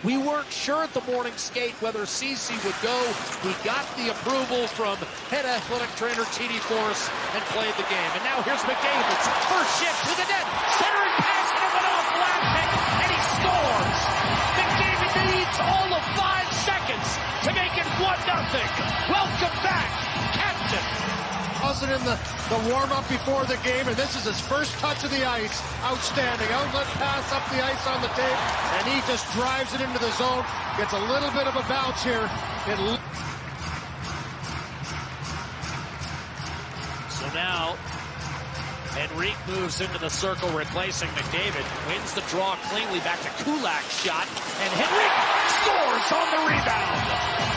We weren't sure at the morning skate whether CC would go. He got the approval from head athletic trainer T.D. Forrest and played the game. And now here's McDavid's first shift to the net. Centering pass and it went off last pick, and he scores. McDavid needs all of 5 seconds to make it 1-0. Welcome back, Captain. Wasn't in the warm-up before the game, and this is his first touch of the ice. Outstanding. Outlet pass up the ice on the tape, and he just drives it into the zone. Gets a little bit of a bounce here. So now, Henrique moves into the circle, replacing McDavid. Wins the draw cleanly back to Kulak's shot, and Henrique scores on the rebound.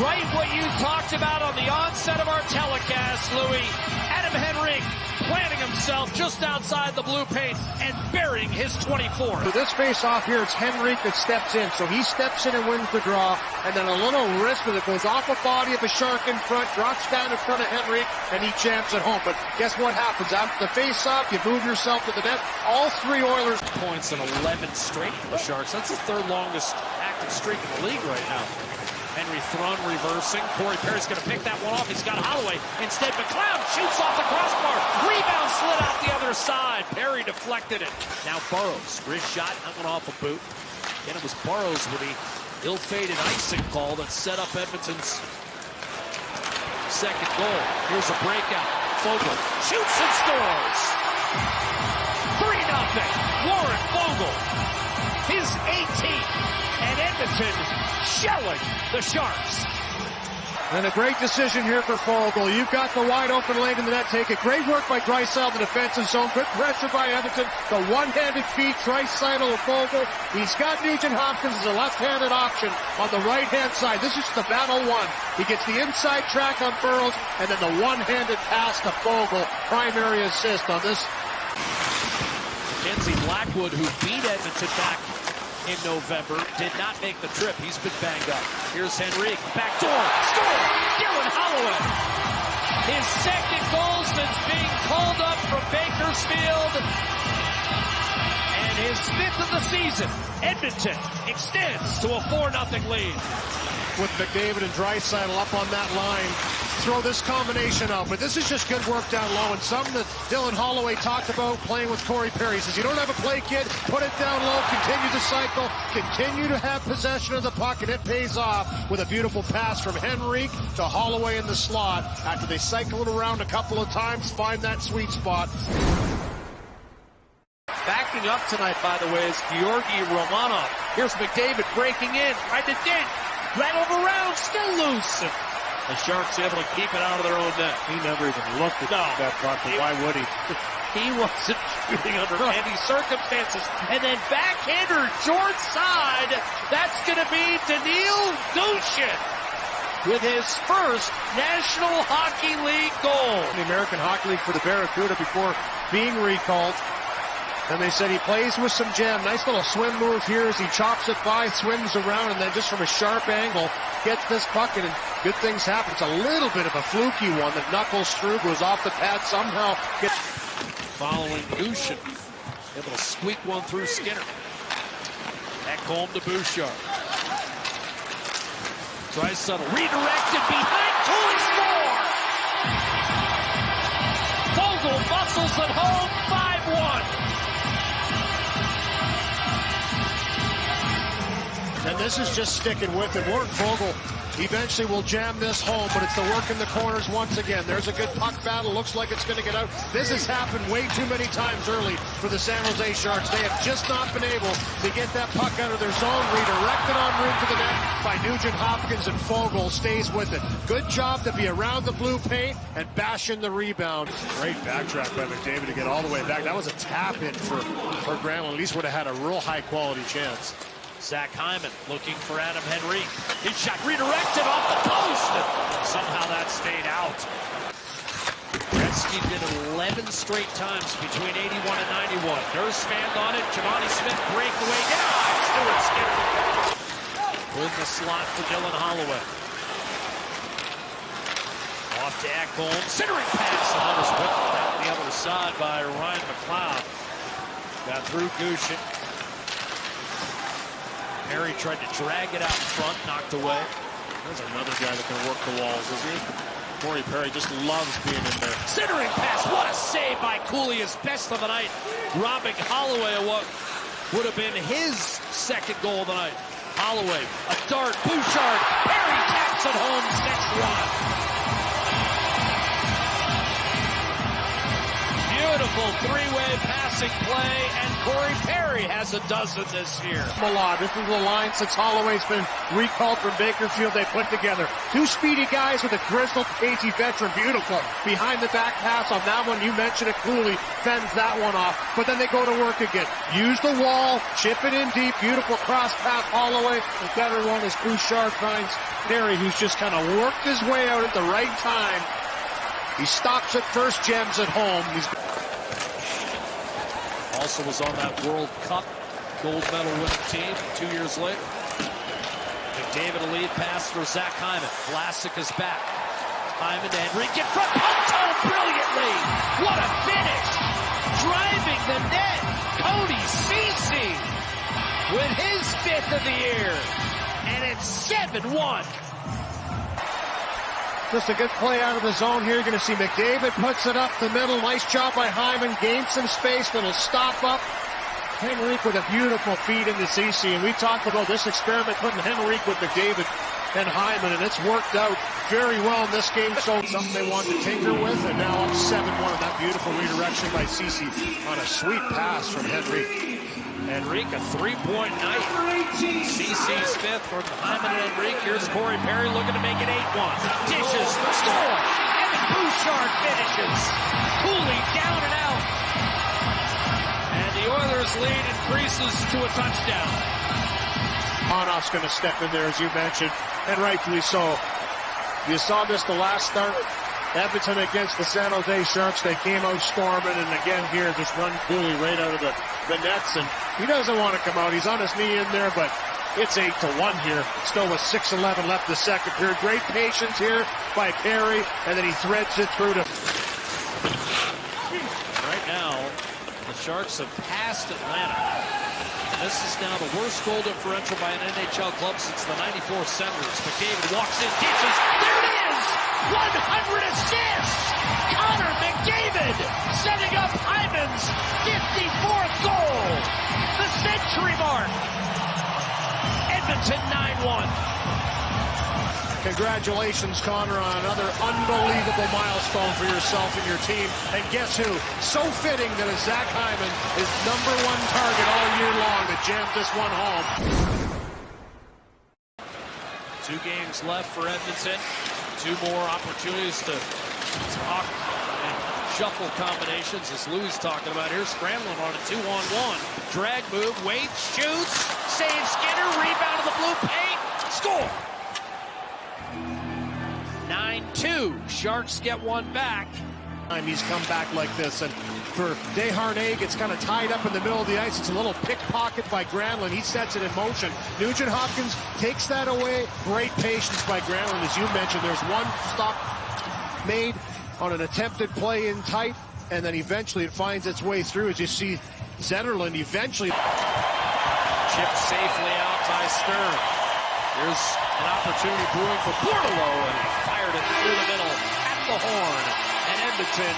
Right what you talked about on the onset of our telecast, Louis. Adam Henrique planting himself just outside the blue paint and burying his 24. For this face-off here, it's Henrique that steps in. So he steps in and wins the draw, and then a little wrist that goes off the body of a Shark in front, drops down in front of Henrique, and he jams it home. But guess what happens? After the face-off, you move yourself to the net. All 3 Oilers points in 11 straight for the Sharks. That's the 3rd longest active streak in the league right now. Henry Thrun reversing. Corey Perry's going to pick that one off. He's got Holloway. Instead, McLeod shoots off the crossbar. Rebound slid out the other side. Perry deflected it. Now Burrows. Wrist shot. That one off a boot. And it was Burrows with the ill-fated icing call that set up Edmonton's second goal. Here's a breakout. Fogle shoots and scores. 3-0. Warren Fogle. His 18th. And Edmonton shelling the Sharks. And a great decision here for Fogle. You've got the wide open lane in the net. Take it. Great work by Draisaitl, the defensive zone. Good pressure by Edmonton. The one-handed feed, Draisaitl to Fogle. He's got Nugent Hopkins as a left-handed option on the right-hand side. This is the battle one. He gets the inside track on Burrows, and then the one-handed pass to Fogle. Primary assist on this. Mackenzie Blackwood, who beat Edmonton back in November, did not make the trip. He's been banged up. Here's Henrique. Backdoor. Score! Dylan Holloway. His second goal since being called up from Bakersfield. And his 5th of the season. Edmonton extends to a 4-0 lead. With McDavid and Draisaitl up on that line, throw this combination out. But this is just good work down low, and something that Dylan Holloway talked about playing with Corey Perry. He says, you don't have a play, kid, put it down low, continue the cycle, continue to have possession of the puck, and it pays off with a beautiful pass from Henrique to Holloway in the slot. After they cycle it around a couple of times, find that sweet spot. Backing up tonight, by the way, is Georgi Romanov. Here's McDavid breaking in, right to dent. Rattled around, still loose. The Sharks able to keep it out of their own net. He never even looked at that puck, but why would he? He wasn't shooting under any circumstances. And then backhander, short side. That's going to be Daniil Dushin with his first National Hockey League goal. The American Hockey League for the Barracuda before being recalled. And they said he plays with some jam. Nice little swim move here as he chops it by, swims around, and then just from a sharp angle, gets this puck, and good things happen. It's a little bit of a fluky one that knuckles through, goes off the pad somehow. Following Dushin, able to squeak one through Skinner. Back home to Bouchard. Draisaitl redirected behind, Cooley score! Fogle muscles at home, 5-1. And this is just sticking with it. Warren Fogle eventually will jam this home, but it's the work in the corners once again. There's a good puck battle. Looks like it's going to get out. This has happened way too many times early for the San Jose Sharks. They have just not been able to get that puck out of their zone. Redirected en route to the net by Nugent Hopkins, and Fogle stays with it. Good job to be around the blue paint and bashing the rebound. Great backtrack by McDavid to get all the way back. That was a tap-in for Granlund. At least would have had a real high-quality chance. Zach Hyman looking for Adam Henrique. His shot redirected off the post. Somehow that stayed out. Gretzky did it 11 straight times between 81 and 91. Nurse fanned on it. Giovanni Smith breakaway down. Stuart Skinner. In the slot for Dylan Holloway. Off to Ekholm. Centering pass. And that was whipped down the other side by Ryan McLeod. Got through Dushin. Perry tried to drag it out in front, knocked away. There's another guy that can work the walls, isn't he? Corey Perry just loves being in there. Centering pass, what a save by Cooley, his best of the night. Robbing Holloway of what would have been his second goal of the night. Holloway, a dart, Bouchard, Perry taps it home, 6-1. Beautiful three-way passing play, and Corey Perry has a dozen this year. This is the line since Holloway's been recalled from Bakersfield. They put together two speedy guys with a grizzled, cagey veteran. Beautiful behind the back pass on that one. You mentioned it. Cooley fends that one off, but then they go to work again. Use the wall, chip it in deep. Beautiful cross pass. Holloway. The better one is Bouchard finds Perry, who's just kind of worked his way out at the right time. He stops at first, gems at home. Also was on that World Cup gold medal winning team 2 years later. McDavid a lead pass for Zach Hyman. Vlasic is back. Hyman to Henrique in front. Pumped home brilliantly. What a finish. Driving the net. Cody Ceci with his fifth of the year. And it's 7-1. Just a good play out of the zone here. You're going to see McDavid puts it up the middle. Nice job by Hyman. Gains some space, but it'll stop up. Henrique with a beautiful feed into Ceci. And we talked about this experiment putting Henrique with McDavid and Hyman, and it's worked out very well in this game. So something they wanted to tinker with, and now up 7-1. That beautiful redirection by Ceci on a sweet pass from Henrique. Henrique, a three-point night. CC's fifth from Hyman and Henrique. Here's Corey Perry looking to make it 8-1. Dishes, score, and Bouchard finishes. Cooley down and out. And the Oilers lead increases to a touchdown. Onoff's going to step in there, as you mentioned, and rightfully so. You saw this the last start. Edmonton against the San Jose Sharks. They came out storming, and again here, just run Cooley right out of the nets, and he doesn't want to come out. He's on his knee in there, but it's 8-1 here. Still with 6:11 left the second period. Great patience here by Perry, and then he threads it through to... Right now, the Sharks have passed Atlanta. This is now the worst goal differential by an NHL club since the 94 Senators. McDavid walks in, dishes, there it is! 100 assists! Connor McDavid setting up Hyman's 54th goal! The century mark! Edmonton 9-1. Congratulations, Connor, on another unbelievable milestone for yourself and your team. And guess who? So fitting that it's Zach Hyman, his #1 target all year long, that jammed this one home. 2 games left for Edmonton. 2 more opportunities to talk and shuffle combinations, as Louis talking about here. Scrambling on a 2-on-1. Drag move, waits, shoots, saves Skinner, rebound to the blue paint, score! 9-2. Sharks get one back. He's come back like this, and for Desharnais, it's kind of tied up in the middle of the ice. It's a little pickpocket by Granlund. He sets it in motion. Nugent Hopkins takes that away. Great patience by Granlund, as you mentioned. There's one stop made on an attempted play in tight, and then eventually it finds its way through, as you see Zetterlund eventually chipped safely out by Stern. Here's an opportunity brewing for Portillo, and he fired it through the middle at the horn. And Edmonton